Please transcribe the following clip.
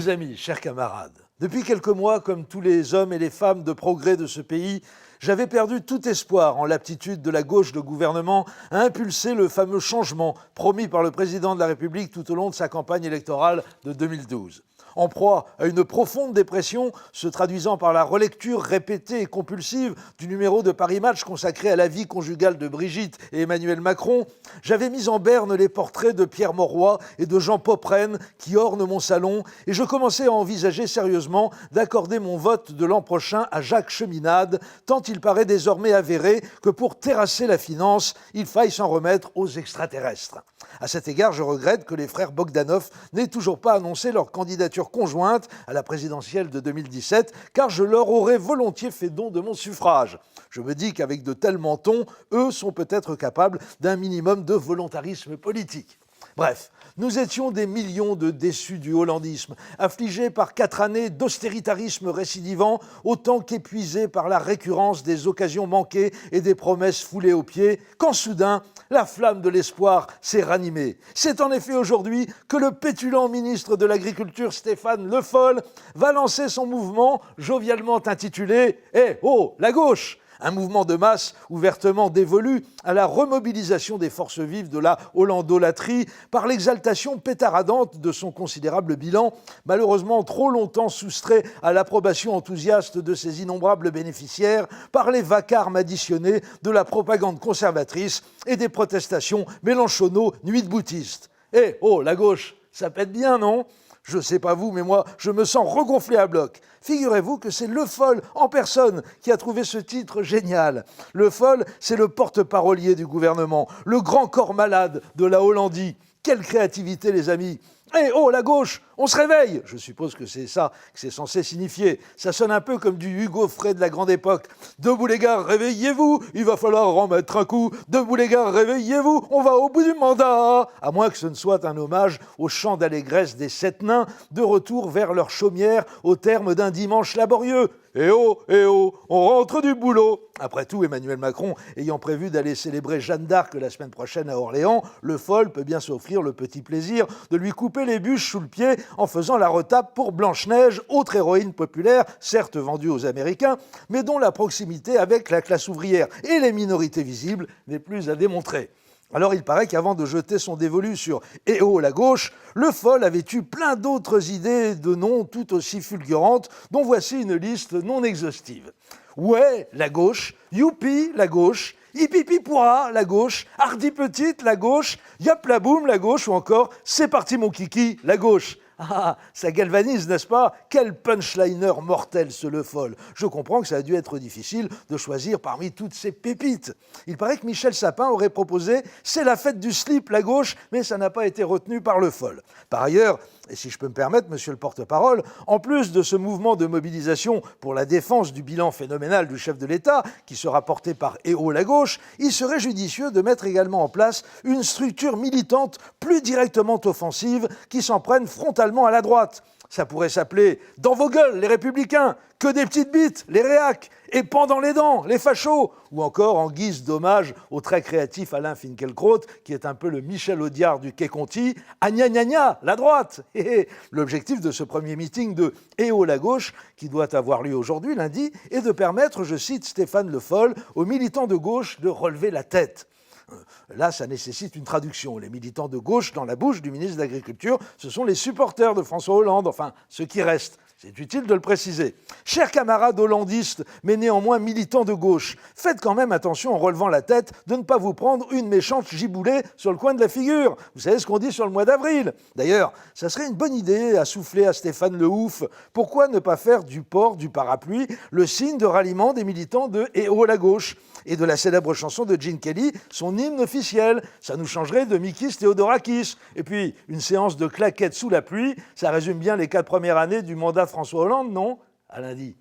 Chers amis, chers camarades, depuis quelques mois, comme tous les hommes et les femmes de progrès de ce pays, j'avais perdu tout espoir en l'aptitude de la gauche de gouvernement à impulser le fameux changement promis par le président de la République tout au long de sa campagne électorale de 2012. En proie à une profonde dépression, se traduisant par la relecture répétée et compulsive du numéro de Paris Match consacré à la vie conjugale de Brigitte et Emmanuel Macron, j'avais mis en berne les portraits de Pierre Mauroy et de Jean Popren qui ornent mon salon, et je commençais à envisager sérieusement d'accorder mon vote de l'an prochain à Jacques Cheminade, tant il paraît désormais avéré que pour terrasser la finance, il faille s'en remettre aux extraterrestres. À cet égard, je regrette que les frères Bogdanov n'aient toujours pas annoncé leur candidature conjointe à la présidentielle de 2017, car je leur aurais volontiers fait don de mon suffrage. Je me dis qu'avec de tels mentons, eux sont peut-être capables d'un minimum de volontarisme politique. Bref, nous étions des millions de déçus du hollandisme, affligés par 4 années d'austéritarisme récidivant, autant qu'épuisés par la récurrence des occasions manquées et des promesses foulées aux pieds, quand soudain, la flamme de l'espoir s'est ranimée. C'est en effet aujourd'hui que le pétulant ministre de l'Agriculture, Stéphane Le Foll, va lancer son mouvement jovialement intitulé « Eh oh, la gauche !» Un mouvement de masse ouvertement dévolu à la remobilisation des forces vives de la hollandolatrie par l'exaltation pétaradante de son considérable bilan, malheureusement trop longtemps soustrait à l'approbation enthousiaste de ses innombrables bénéficiaires par les vacarmes additionnés de la propagande conservatrice et des protestations mélanchono-nuit-boutistes. Eh oh, la gauche, ça pète bien, non ? Je sais pas vous, mais moi, je me sens regonflé à bloc. Figurez-vous que c'est Le Foll en personne qui a trouvé ce titre génial. Le Foll, c'est le porte-parolier du gouvernement, le grand corps malade de la Hollandie. Quelle créativité, les amis! Eh oh, la gauche, on se réveille! Je suppose que c'est ça que c'est censé signifier. Ça sonne un peu comme du Hugo Frey de la grande époque. Debout les gars, réveillez-vous, il va falloir en mettre un coup. Debout les gars, réveillez-vous, on va au bout du mandat. À moins que ce ne soit un hommage au chant d'allégresse des 7 nains, de retour vers leur chaumière au terme d'un dimanche laborieux. Eh oh, on rentre du boulot. Après tout, Emmanuel Macron ayant prévu d'aller célébrer Jeanne d'Arc la semaine prochaine à Orléans, Le Foll peut bien s'offrir le petit plaisir de lui couper les bûches sous le pied en faisant la retape pour Blanche-Neige, autre héroïne populaire, certes vendue aux Américains, mais dont la proximité avec la classe ouvrière et les minorités visibles n'est plus à démontrer. Alors il paraît qu'avant de jeter son dévolu sur « Eh oh, la gauche », Le Foll avait eu plein d'autres idées de noms tout aussi fulgurantes, dont voici une liste non exhaustive. Ouais, la gauche, youpi, la gauche, hipipi pourra, la gauche, hardi petite, la gauche, yop la boum, la gauche, ou encore c'est parti mon kiki, la gauche. Ah, ça galvanise, n'est-ce pas? Quel punchliner mortel ce Le Foll. Je comprends que ça a dû être difficile de choisir parmi toutes ces pépites. Il paraît que Michel Sapin aurait proposé « C'est la fête du slip, la gauche », mais ça n'a pas été retenu par Le Foll. Par ailleurs, et si je peux me permettre, monsieur le porte-parole, en plus de ce mouvement de mobilisation pour la défense du bilan phénoménal du chef de l'État, qui sera porté par « Eh oh, la gauche », il serait judicieux de mettre également en place une structure militante plus directement offensive qui s'en prenne frontalement à la droite. Ça pourrait s'appeler « Dans vos gueules, les républicains », « Que des petites bites, les réacs », et « Pendant les dents, les fachos », ou encore en guise d'hommage au très créatif Alain Finkielkraut, qui est un peu le Michel Audiard du Quai Conti, « Ah gna gna gna, la droite ». L'objectif de ce premier meeting de « Eh oh la gauche », qui doit avoir lieu aujourd'hui, lundi, est de permettre, je cite Stéphane Le Foll, aux militants de gauche de relever la tête. Là, ça nécessite une traduction. Les militants de gauche, dans la bouche du ministre de l'Agriculture, ce sont les supporters de François Hollande, enfin, ceux qui restent. C'est utile de le préciser. Chers camarades hollandistes, mais néanmoins militants de gauche, faites quand même attention en relevant la tête de ne pas vous prendre une méchante giboulée sur le coin de la figure. Vous savez ce qu'on dit sur le mois d'avril. D'ailleurs, ça serait une bonne idée à souffler à Stéphane Le Ouf. Pourquoi ne pas faire du port du parapluie le signe de ralliement des militants de « Eh oh la gauche » et de la célèbre chanson de Gene Kelly, son hymne officiel. Ça nous changerait de Mikis Theodorakis. Et puis, une séance de claquettes sous la pluie, ça résume bien les 4 premières années du mandat François Hollande, non? À lundi.